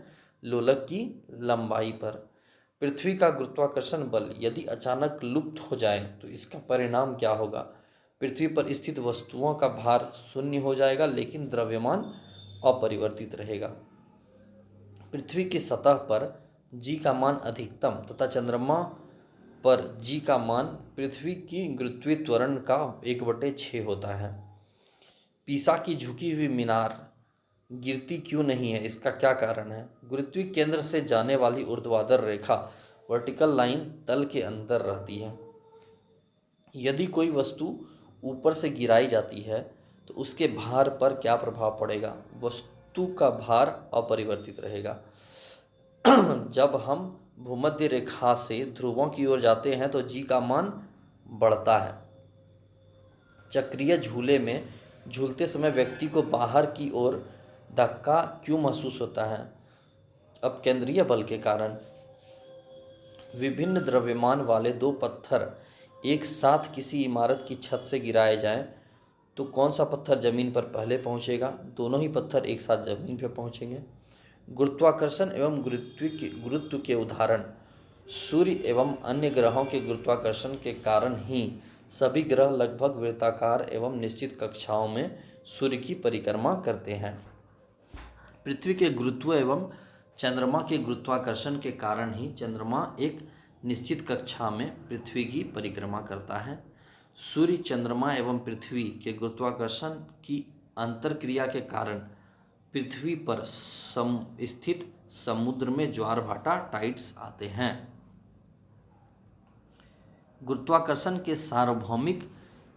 S1: लोलक की लंबाई पर। पृथ्वी का गुरुत्वाकर्षण बल यदि अचानक लुप्त हो जाए तो इसका परिणाम क्या होगा? पृथ्वी पर स्थित वस्तुओं का भार शून्य हो जाएगा लेकिन द्रव्यमान अपरिवर्तित रहेगा। पृथ्वी की सतह पर जी का मान अधिकतम तथा चंद्रमा पर जी का मान पृथ्वी की गुरुत्वीय त्वरण का 1/6 होता है। पीसा की झुकी हुई मीनार गिरती क्यों नहीं है? इसका क्या कारण है? गुरुत्वीय केंद्र से जाने वाली ऊर्ध्वाधर रेखा वर्टिकल लाइन तल के अंदर रहती है। यदि कोई वस्तु ऊपर से गिराई जाती है तो उसके भार पर क्या प्रभाव पड़ेगा? वस्तु का भार अपरिवर्तित रहेगा। जब हम भूमध्य रेखा से ध्रुवों की ओर जाते हैं तो जी का मान बढ़ता है। चक्रीय झूले में झूलते समय व्यक्ति को बाहर की ओर धक्का क्यों महसूस होता है? अपकेंद्रीय बल के कारण। विभिन्न द्रव्यमान वाले दो पत्थर एक साथ किसी इमारत की छत से गिराए जाएं तो कौन सा पत्थर जमीन पर पहले पहुंचेगा? दोनों ही पत्थर एक साथ जमीन पर पहुंचेंगे। गुरुत्वाकर्षण एवं गुरुत्व के उदाहरण। सूर्य एवं अन्य ग्रहों के गुरुत्वाकर्षण के कारण ही सभी ग्रह लगभग वृत्ताकार एवं निश्चित कक्षाओं में सूर्य की परिक्रमा करते हैं। पृथ्वी के गुरुत्व एवं चंद्रमा के गुरुत्वाकर्षण के कारण ही चंद्रमा एक निश्चित कक्षा में पृथ्वी की परिक्रमा करता है। सूर्य, चंद्रमा एवं पृथ्वी के गुरुत्वाकर्षण की अंतरक्रिया के कारण पृथ्वी पर स्थित समुद्र में ज्वार भाटा टाइड्स आते हैं। गुरुत्वाकर्षण के सार्वभौमिक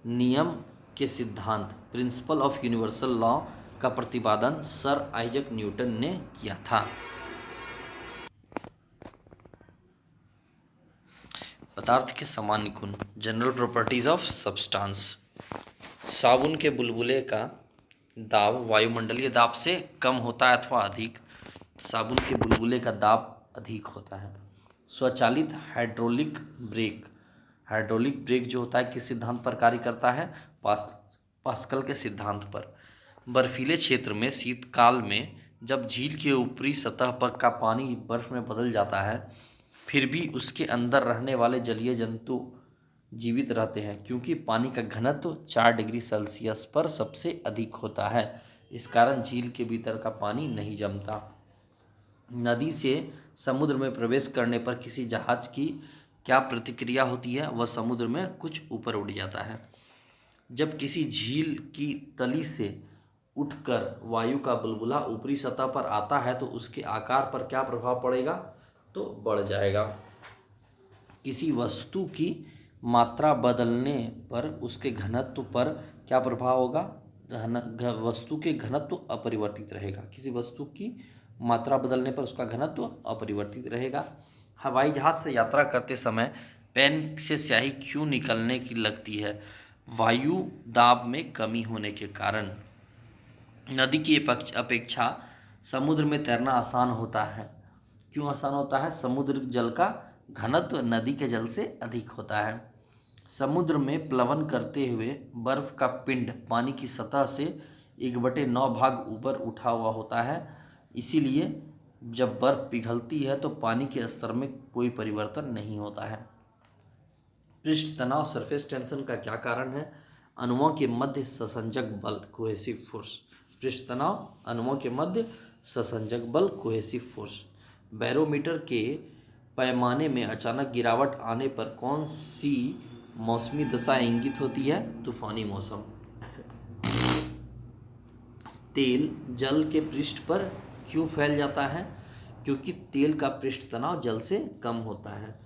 S1: नियम के सिद्धांत प्रिंसिपल ऑफ यूनिवर्सल लॉ का प्रतिपादन सर आइजक न्यूटन ने किया था। पदार्थ के सामान्य गुण, जनरल प्रॉपर्टीज ऑफ सब्सटेंस। साबुन के बुलबुले का दाब वायुमंडलीय दाब से कम होता है अथवा अधिक। साबुन के बुलबुले का दाब अधिक होता है। स्वचालित हाइड्रोलिक ब्रेक हाइड्रोलिक ब्रेक जो होता है किस सिद्धांत पर कार्य करता है? पास्कल के सिद्धांत पर। बर्फीले क्षेत्र में शीतकाल में जब झील के ऊपरी सतह पर का पानी बर्फ में बदल जाता है, फिर भी उसके अंदर रहने वाले जलीय जंतु जीवित रहते हैं, क्योंकि पानी का घनत्व 4 डिग्री सेल्सियस पर सबसे अधिक होता है। इस कारण झील के भीतर का पानी नहीं जमता। नदी से समुद्र में प्रवेश करने पर किसी जहाज की क्या प्रतिक्रिया होती है? वह समुद्र में कुछ ऊपर उड़ जाता है। जब किसी झील की तली से उठकर वायु का बुलबुला ऊपरी सतह पर आता है तो उसके आकार पर क्या प्रभाव पड़ेगा? तो बढ़ जाएगा। किसी वस्तु की मात्रा बदलने पर उसके घनत्व पर क्या प्रभाव होगा? वस्तु के घनत्व अपरिवर्तित रहेगा। किसी वस्तु की मात्रा बदलने पर उसका घनत्व अपरिवर्तित रहेगा। हवाई जहाज से यात्रा करते समय पेन से स्याही क्यों निकलने की लगती है? वायु दाब में कमी होने के कारण। नदी की अपेक्षा समुद्र में तैरना आसान होता है। क्यों आसान होता है? समुद्र जल का घनत्व नदी के जल से अधिक होता है। समुद्र में प्लवन करते हुए बर्फ का पिंड पानी की सतह से 1/9 भाग ऊपर उठा हुआ होता है। इसीलिए जब बर्फ पिघलती है तो पानी के स्तर में कोई परिवर्तन नहीं होता है। पृष्ठ तनाव सरफेस टेंशन का क्या कारण है? अणुओं के मध्य ससंजक बल कोहेसिव फोर्स। पृष्ठ तनाव, अणुओं के मध्य ससंजक बल कोहेसिव फोर्स। बैरोमीटर के पैमाने में अचानक गिरावट आने पर कौन सी मौसमी दशा इंगित होती है? तूफानी मौसम। तेल जल के पृष्ठ पर क्यों फैल जाता है? क्योंकि तेल का पृष्ठ तनाव जल से कम होता है।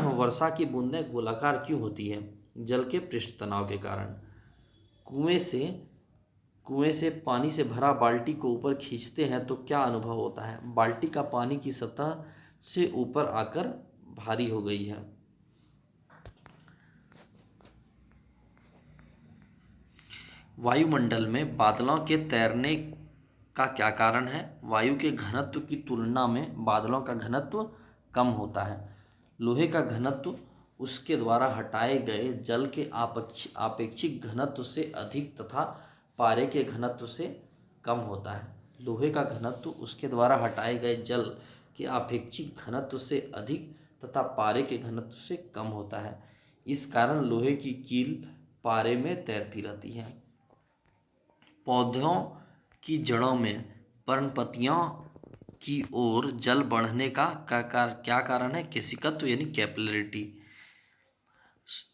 S1: वर्षा की बूंदें गोलाकार क्यों होती है? जल के पृष्ठ तनाव के कारण। कुएं से पानी से भरा बाल्टी को ऊपर खींचते हैं तो क्या अनुभव होता है? बाल्टी का पानी की सतह से ऊपर आकर भारी हो गई है। वायुमंडल में बादलों के तैरने का क्या कारण है? वायु के घनत्व की तुलना में बादलों का घनत्व कम होता है। लोहे का घनत्व उसके द्वारा हटाए गए जल के आपेक्षिक घनत्व से अधिक तथा पारे के घनत्व से कम होता है। लोहे का घनत्व उसके द्वारा हटाए गए जल के आपेक्षिक घनत्व से अधिक तथा पारे के घनत्व से कम होता है। इस कारण लोहे की कील पारे में तैरती रहती है। पौधों की जड़ों में पर्णपतियों की ओर जल बढ़ने का क्या कारण है? केशिकत्व यानी कैपिलरिटी।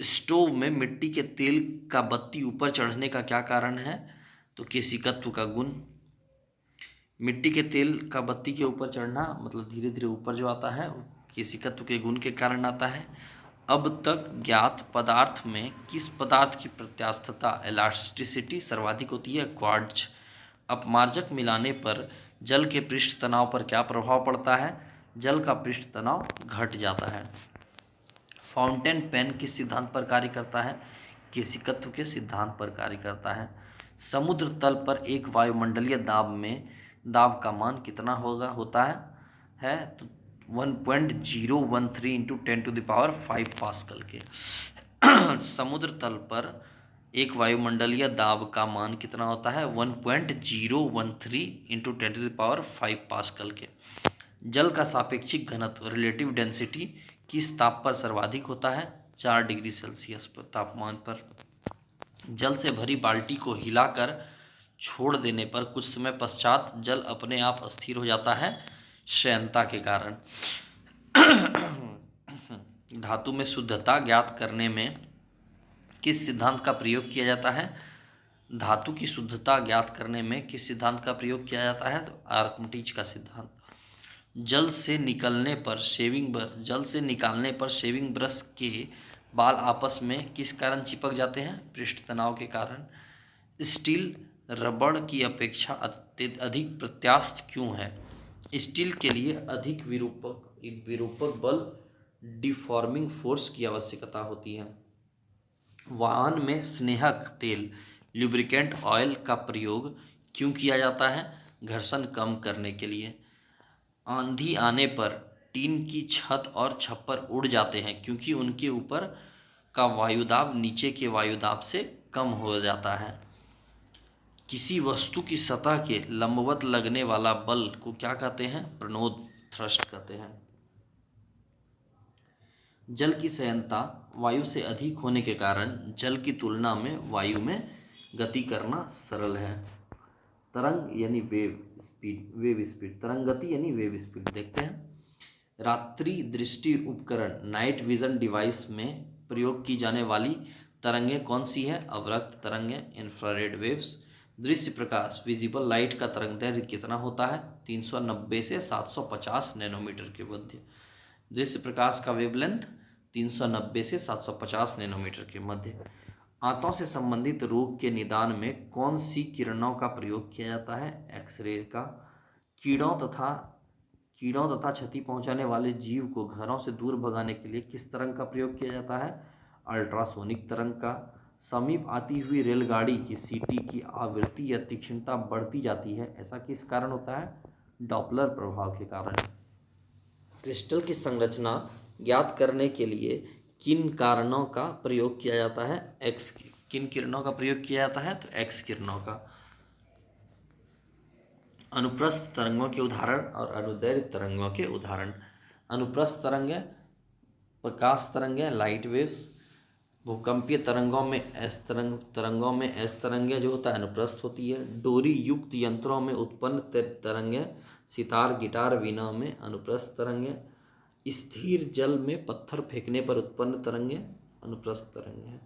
S1: स्टोव में मिट्टी के तेल का बत्ती ऊपर चढ़ने का क्या कारण है? तो केशिकत्व का गुण। मिट्टी के तेल का बत्ती के ऊपर चढ़ना मतलब धीरे धीरे ऊपर जो आता है केशिकत्व के गुण के कारण आता है। अब तक ज्ञात पदार्थ में किस पदार्थ की प्रत्यास्थता इलास्टिसिटी सर्वाधिक होती है? क्वार्ट्ज। अपमार्जक मिलाने पर जल के पृष्ठ तनाव पर क्या प्रभाव पड़ता है? जल का पृष्ठ तनाव घट जाता है। फाउंटेन पेन किस सिद्धांत पर कार्य करता है? केशिकत्व के सिद्धांत पर कार्य करता है। समुद्र तल पर एक वायुमंडलीय दाब का मान कितना होता है तो 1.013 × 10⁵ पास्कल के। समुद्र तल पर एक वायुमंडलीय दाब का मान कितना होता है? 1.013 × 10⁵ पास्कल के। जल का सापेक्षिक घनत्व रिलेटिव डेंसिटी किस ताप पर सर्वाधिक होता है? 4 डिग्री सेल्सियस पर तापमान पर। जल से भरी बाल्टी को हिलाकर छोड़ देने पर कुछ समय पश्चात जल अपने आप स्थिर हो जाता है श्यानता के कारण। धातु में शुद्धता ज्ञात करने में किस सिद्धांत का प्रयोग किया जाता है? धातु की शुद्धता ज्ञात करने में किस सिद्धांत का प्रयोग किया जाता है? तो आर्कमिटीज का सिद्धांत। जल से निकालने पर शेविंग ब्रश के बाल आपस में किस कारण चिपक जाते हैं? पृष्ठ तनाव के कारण। स्टील रबड़ की अपेक्षा अधिक प्रत्यास्थ क्यों है? स्टील के लिए अधिक विरूपक बल डिफॉर्मिंग फोर्स की आवश्यकता होती है। वाहन में स्नेहक तेल लुब्रिकेंट ऑयल का प्रयोग क्यों किया जाता है? घर्षण कम करने के लिए। आंधी आने पर टीन की छत और छप्पर उड़ जाते हैं क्योंकि उनके ऊपर का वायुदाब नीचे के वायुदाब से कम हो जाता है। किसी वस्तु की सतह के लंबवत लगने वाला बल को क्या कहते हैं? प्रणोद थ्रस्ट कहते हैं। जल की संयंत्रता वायु से अधिक होने के कारण जल की तुलना में वायु में गति करना सरल है। तरंग यानी वेव स्पीड, तरंग गति यानी वेव स्पीड। देखते हैं, रात्रि दृष्टि उपकरण नाइट विजन डिवाइस में प्रयोग की जाने वाली तरंगें कौन सी है? अवरक्त तरंगें, इंफ्रारेड वेव्स। दृश्य प्रकाश विजिबल लाइट का तरंगदैर्घ्य कितना होता है? 390 से 750 नैनोमीटर के मध्य। दृश्य प्रकाश का वेवलेंथ 390 से 750 नैनोमीटर के मध्य। आंतों से संबंधित रोग के निदान में कौन सी किरणों का प्रयोग किया जाता है? एक्सरे का। कीड़ों तथा क्षति पहुंचाने वाले जीव को घरों से दूर भगाने के लिए किस तरंग का प्रयोग किया जाता है? अल्ट्रासोनिक तरंग का। समीप आती हुई रेलगाड़ी की सीटी की आवृत्ति या तीक्ष्णता बढ़ती जाती है, ऐसा किस कारण होता है? डॉपलर प्रभाव के कारण। क्रिस्टल की संरचना ज्ञात करने के लिए किन कारणों का प्रयोग किया जाता है? किन किरणों का प्रयोग किया जाता है? तो एक्स किरणों का। अनुप्रस्थ तरंगों के उदाहरण और अनुदैर्घ्य तरंगों के उदाहरण। अनुप्रस्थ तरंगें प्रकाश तरंगें, लाइट वेव्स। भूकंपीय तरंगों में एस तरंगें जो होता है अनुप्रस्थ होती है। डोरी युक्त यंत्रों में उत्पन्न तरंगें, सितार, गिटार, वीणा में अनुप्रस्थ तरंगें। स्थिर जल में पत्थर फेंकने पर उत्पन्न तरंगें अनुप्रस्थ तरंगें।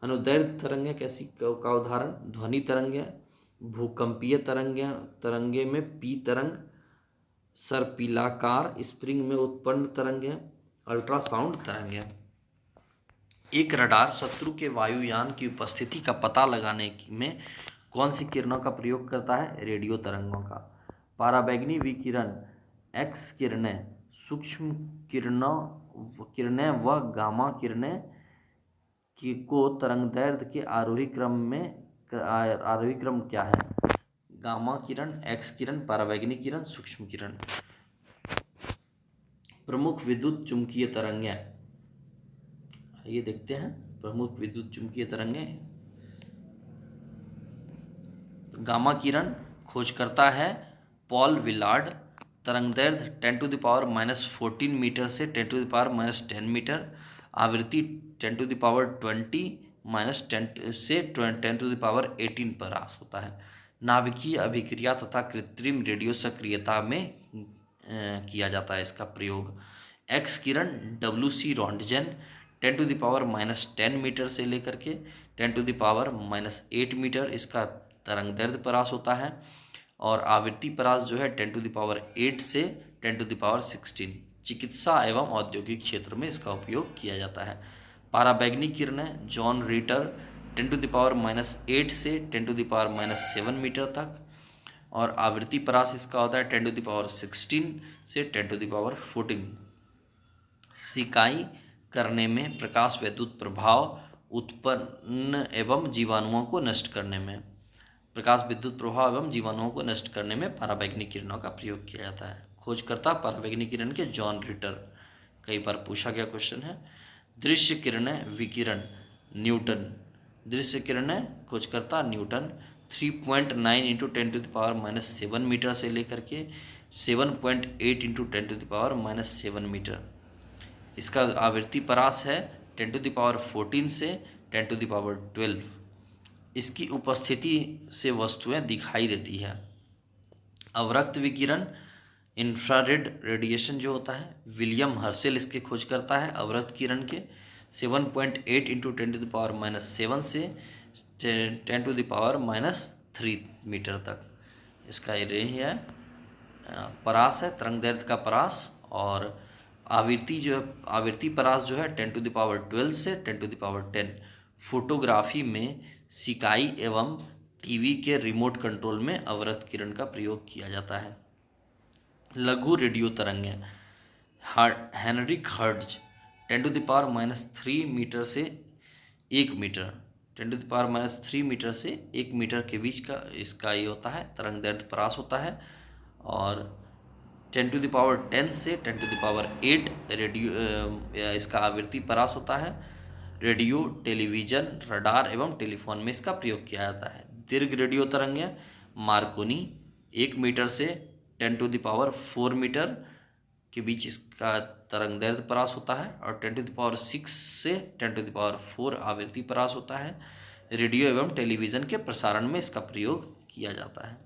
S1: अनुदैर्घ्य तरंगें कैसी का उदाहरण? ध्वनि तरंगें, भूकंपीय तरंगे में पी तरंग, सर्पिलाकार स्प्रिंग में उत्पन्न तरंगें, अल्ट्रासाउंड तरंगें। एक रडार शत्रु के वायुयान की उपस्थिति का पता लगाने में कौन सी किरणों का प्रयोग करता है? रेडियो तरंगों का। पराबैंगनी विकिरण, एक्स किरणें, सूक्ष्म किरणें व गामा किरणें को तरंगदैर्घ्य के आरोही क्रम क्या है? गामा किरण, एक्स किरण, पराबैंगनी किरण, सूक्ष्म किरण। प्रमुख विद्युत चुंबकीय तरंगें, ये देखते हैं। प्रमुख विद्युत चुंबकीय तरंगें। गामा किरण खोज करता है पॉल विलार्ड। तरंगदैर्घ्य 10⁻⁻14 मीटर से 10⁻⁻10 मीटर। आवृत्ति 10⁻20 से 10⁻18 पर ह्रास होता है। नाभिकीय अभिक्रिया तथा कृत्रिम रेडियो सक्रियता में किया जाता है इसका प्रयोग। एक्स किरण WC रोंटगेन 10⁻⁻10 मीटर से लेकर के 10⁻⁻8 मीटर इसका तरंगदैर्घ्य परास होता है। और आवृत्ति परास जो है 10⁸ से 10⁻16 चिकित्सा एवं औद्योगिक क्षेत्र में इसका उपयोग किया जाता है। पराबैंगनी किरणें जॉन रीटर 10⁻⁻8 से 10⁻⁻7 मीटर तक। और आवृत्ति परास इसका होता है 10⁻16 से 10⁻14। सिकाई करने में, प्रकाश विद्युत प्रभाव उत्पन्न एवं जीवाणुओं को नष्ट करने में, प्रकाश विद्युत प्रभाव एवं जीवाणुओं को नष्ट करने में पराबैंगनी किरणों का प्रयोग किया जाता है। खोजकर्ता पराबैंगनी किरण के जॉन रीटर, कई बार पूछा गया क्वेश्चन है। दृश्य किरणें विकिरण न्यूटन, दृश्य किरणें खोजकर्ता न्यूटन 3.9 × 10⁻⁻7 मीटर से लेकर के 7.8 × 10⁻⁻7 मीटर। इसका आवृत्ति परास है 10⁻14 से 10⁻12। इसकी उपस्थिति से वस्तुएं दिखाई देती है। अवरक्त विकिरण इंफ्रारेड रेडिएशन जो होता है, विलियम हर्शेल इसके खोज करता है। अवरक्त किरण के 7.8 × 10⁻7 से 10⁻3 मीटर तक इसका रेंज है। परास है तरंगदैर्घ्य का परास। और आवृत्ति परास जो है 10⁻12 से 10⁻10। फोटोग्राफी में सिकाई एवं टीवी के रिमोट कंट्रोल में अवरक्त किरण का प्रयोग किया जाता है। लघु रेडियो तरंगें हेनरिक हर्ट्ज 10⁻³ मीटर से 1 मीटर, 10⁻³ मीटर से 1 मीटर के बीच का इसका ये होता है तरंगदैर्घ्य परास होता है। और 10⁻10 से 10⁻8 रेडियो इसका आवृत्ति परास होता है। रेडियो, टेलीविजन, रडार एवं टेलीफोन में इसका प्रयोग किया जाता है। दीर्घ रेडियो तरंगें मार्कोनी 1 मीटर से 10⁴ मीटर के बीच इसका तरंग दैर्ध्य परास होता है और 10⁶ से 10⁴ आवृत्ति परास होता है। रेडियो एवं टेलीविज़न के प्रसारण में इसका प्रयोग किया जाता है।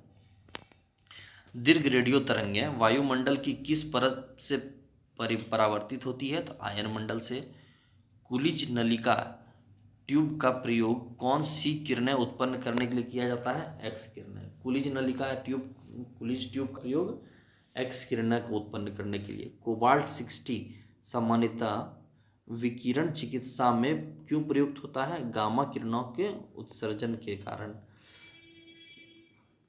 S1: दीर्घ रेडियो तरंगें वायुमंडल की किस परत से परावर्तित होती है? तो आयनमंडल से। कुलिज नलिका ट्यूब का प्रयोग कौन सी किरणें उत्पन्न करने के लिए किया जाता है? एक्स किरणें। कुलिज नलिका ट्यूब, कुलिज ट्यूब का प्रयोग एक्स किरणें को उत्पन्न करने के लिए। कोबाल्ट 60 सामान्यतः विकिरण चिकित्सा में क्यों प्रयुक्त होता है? गामा किरणों के उत्सर्जन के कारण।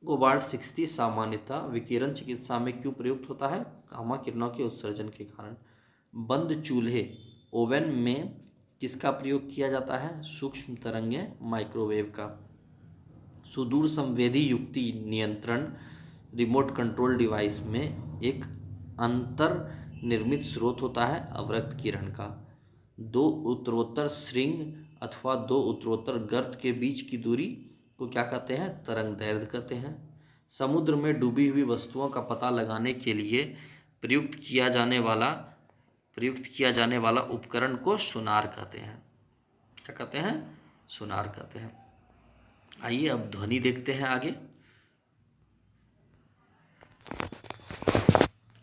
S1: कोबाल्ट 60 सामान्यतः विकिरण चिकित्सा में क्यों प्रयुक्त होता है? गामा किरणों के उत्सर्जन के कारण। बंद चूल्हे ओवन में किसका प्रयोग किया जाता है? सूक्ष्म तरंगें माइक्रोवेव का। सुदूर संवेदी युक्ति नियंत्रण रिमोट कंट्रोल डिवाइस में एक अंतर्निर्मित स्रोत होता है अवरक्त किरण का। दो उत्तरोत्तर श्रृंग अथवा दो उत्तरोत्तर गर्त के बीच की दूरी को क्या कहते हैं? तरंग दैर्ध्य कहते हैं। समुद्र में डूबी हुई वस्तुओं का पता लगाने के लिए प्रयुक्त किया जाने वाला उपकरण को सोनार कहते हैं। क्या कहते हैं? सोनार कहते हैं। आइए अब ध्वनि देखते हैं आगे।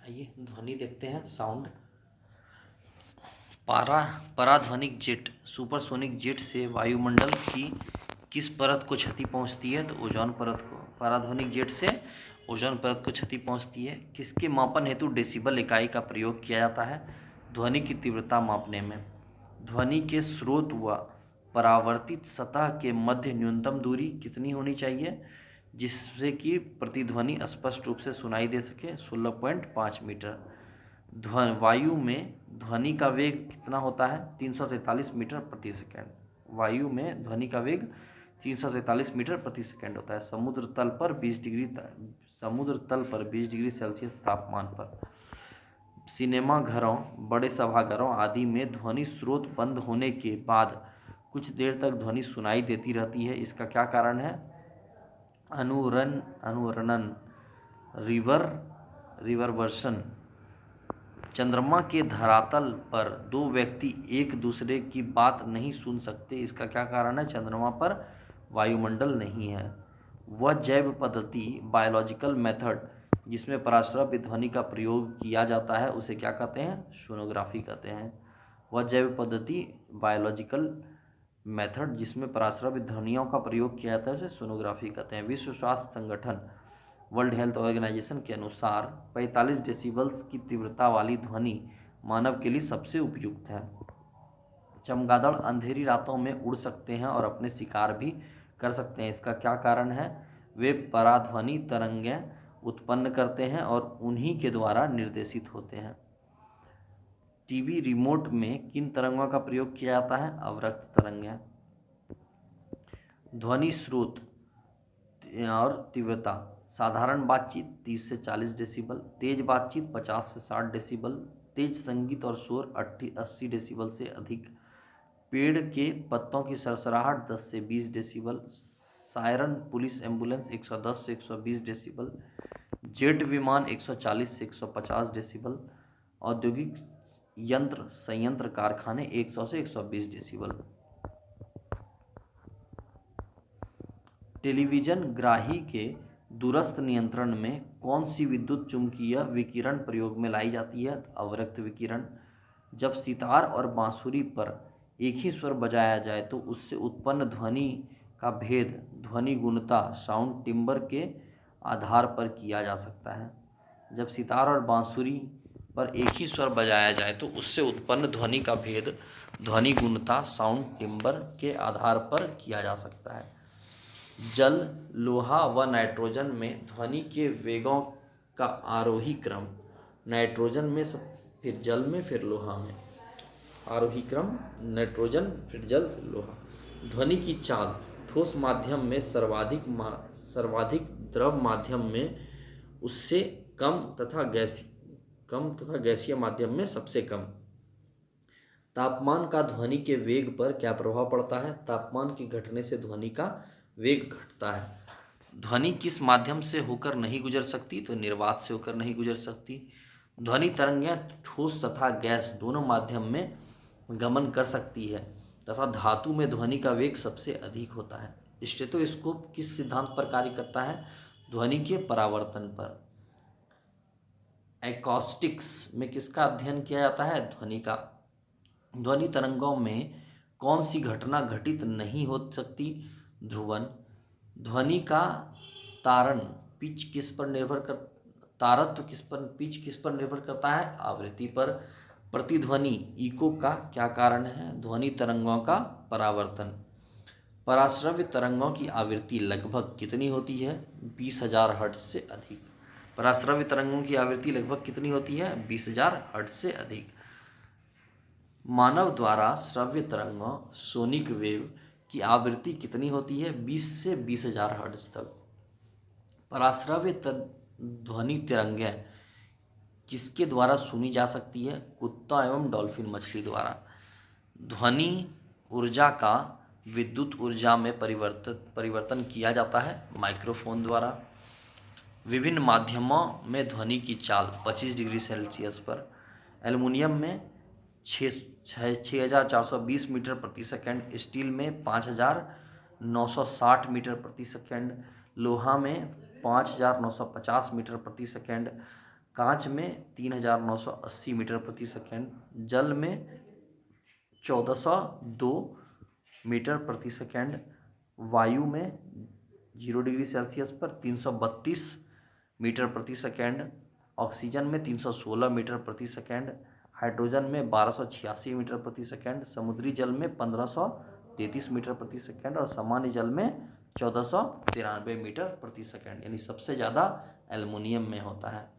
S1: आइए ध्वनि देखते हैं, साउंड। पराध्वनिक जेट सुपरसोनिक जेट से वायुमंडल की किस परत को क्षति पहुंचती है? तो ओजोन परत को। पराध्वनिक जेट से ओजोन परत को क्षति पहुंचती है। किसके मापन हेतु डेसिबल इकाई का प्रयोग किया जाता है? ध्वनि की तीव्रता मापने में। ध्वनि के स्रोत व परावर्तित सतह के मध्य न्यूनतम दूरी कितनी होनी चाहिए जिससे कि प्रतिध्वनि स्पष्ट रूप से सुनाई दे सके? 16.5 मीटर। वायु में ध्वनि का वेग कितना होता है? 343 मीटर प्रति सेकंड। वायु में ध्वनि का वेग 343 मीटर प्रति सेकंड होता है। समुद्र तल पर 20 डिग्री सेल्सियस तापमान पर। सिनेमा घरों, बड़े सभागारों आदि में ध्वनि स्रोत बंद होने के बाद कुछ देर तक ध्वनि सुनाई देती रहती है। इसका क्या कारण है? अनुरणन, रिवर्बरेशन। चंद्रमा के धरातल पर दो व्यक्ति एक दूसरे की बात नहीं सुन सकते। इसका क्या कारण है? चंद्रमा पर वायुमंडल नहीं है। वह जैव पद्धति, बायोलॉजिकल मेथड, जिसमें पराश्रव्य ध्वनि का प्रयोग किया जाता है उसे क्या कहते हैं? सोनोग्राफी कहते हैं। वह जैव पद्धति, बायोलॉजिकल मेथड, जिसमें पराश्रव्य ध्वनियों का प्रयोग किया जाता है उसे सोनोग्राफी कहते हैं। विश्व स्वास्थ्य संगठन, वर्ल्ड हेल्थ ऑर्गेनाइजेशन के अनुसार 45 डेसिबल्स की तीव्रता वाली ध्वनि मानव के लिए सबसे उपयुक्त है। चमगादड़ अंधेरी रातों में उड़ सकते हैं और अपने शिकार भी कर सकते हैं। इसका क्या कारण है? वे पराध्वनि तरंगें उत्पन्न करते हैं और उन्हीं के द्वारा निर्देशित होते हैं। टीवी रिमोट में किन तरंगों का प्रयोग किया जाता है? अवरक्त तरंगें। ध्वनि स्रोत और तीव्रता। साधारण बातचीत 30 से 40 डेसिबल, तेज बातचीत 50 से 60 डेसिबल, तेज संगीत और शोर 80 डेसिबल से अधिक, पेड़ के पत्तों की सरसराहट 10 से 20 डेसिबल, सायरन पुलिस एम्बुलेंस 110 से 120 डेसिबल, जेट विमान 140 से 150 डेसिबल, औद्योगिक यंत्र संयंत्र कारखाने 100 से 120 डेसिबल। टेलीविजन ग्राही के दूरस्थ नियंत्रण में कौन सी विद्युत चुम्बकीय विकिरण प्रयोग में लाई जाती है? अवरक्त विकिरण। जब सितार और बांसुरी पर एक ही स्वर बजाया जाए तो उससे उत्पन्न ध्वनि का भेद ध्वनि गुणता, साउंड टिम्बर के आधार पर किया जा सकता है। जब सितार और बांसुरी पर एक ही स्वर बजाया जाए तो उससे उत्पन्न ध्वनि का भेद ध्वनि गुणता, साउंड टिम्बर के आधार पर किया जा सकता है। जल, लोहा व नाइट्रोजन में ध्वनि के वेगों का आरोही क्रम। नाइट्रोजन में फिर जल में फिर लोहा में। आरोही क्रम नाइट्रोजन फिर जल फिर लोहा। ध्वनि की चाल, ठोस माध्यम में सर्वाधिक, द्रव माध्यम में उससे कम तथा गैसीय माध्यम में सबसे कम। तापमान का ध्वनि के वेग पर क्या प्रभाव पड़ता है? तापमान के घटने से ध्वनि का वेग घटता है। ध्वनि किस माध्यम से होकर नहीं गुजर सकती? तो निर्वात से होकर नहीं गुजर सकती। ध्वनि तरंगें ठोस तथा गैस दोनों माध्यम में गमन कर सकती है तथा धातु में ध्वनि का वेग सबसे अधिक होता है। स्टेथोस्कोप किस सिद्धांत पर कार्य करता है? ध्वनि के परावर्तन पर। एकॉस्टिक्स में किसका अध्ययन किया जाता है? ध्वनि का। ध्वनि तरंगों में कौन सी घटना घटित नहीं हो सकती? ध्रुवन। ध्वनि का तारण पिच किस पर निर्भर कर तारत्व किस पर पिच किस पर निर्भर करता है? आवृत्ति पर। प्रतिध्वनि इको का क्या कारण है? ध्वनि तरंगों का परावर्तन। पराश्रव्य तरंगों की आवृत्ति लगभग कितनी होती है? 20,000 हर्ट्ज से अधिक। पराश्रव्य तरंगों की आवृत्ति लगभग कितनी होती है? 20,000 हर्ट्ज से अधिक। मानव द्वारा श्रव्य तरंगों सोनिक वेव की आवृत्ति कितनी होती है? 20 से 20,000 हर्ट्ज तक। पराश्रव्य ध्वनि तरंगें किसके द्वारा सुनी जा सकती है? कुत्ता एवं डॉल्फिन मछली द्वारा। ध्वनि ऊर्जा का विद्युत ऊर्जा में परिवर्तन किया जाता है माइक्रोफोन द्वारा। विभिन्न माध्यमों में ध्वनि की चाल 25 डिग्री सेल्सियस पर। एल्युमिनियम में 6,420 मीटर प्रति सेकंड, स्टील में 5,960 मीटर प्रति सेकंड, लोहा में 5,950 मीटर प्रति सेकंड, कांच में 3,980 मीटर प्रति सेकंड, जल में 1,402 मीटर प्रति सेकंड, वायु में 0 डिग्री सेल्सियस पर 332 मीटर प्रति सेकंड, ऑक्सीजन में 316 मीटर प्रति सेकंड, हाइड्रोजन में 1286 मीटर प्रति सेकंड, समुद्री जल में 1533 मीटर प्रति सेकंड और सामान्य जल में 1493 मीटर प्रति सेकंड, यानी सबसे ज़्यादा एल्युमिनियम में होता है।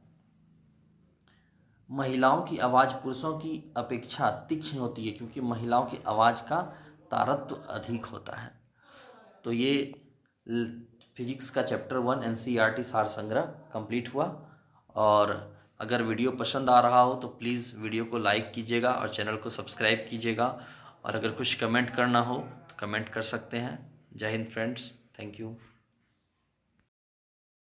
S1: महिलाओं की आवाज़ पुरुषों की अपेक्षा तीक्ष्ण होती है क्योंकि महिलाओं की आवाज़ का तारत्व अधिक होता है। तो ये फिजिक्स का चैप्टर 1 एनसीईआरटी सार संग्रह कंप्लीट हुआ। और अगर वीडियो पसंद आ रहा हो तो प्लीज़ वीडियो को लाइक कीजिएगा और चैनल को सब्सक्राइब कीजिएगा। और अगर कुछ कमेंट करना हो तो कमेंट कर सकते हैं। जय हिंद फ्रेंड्स, थैंक यू।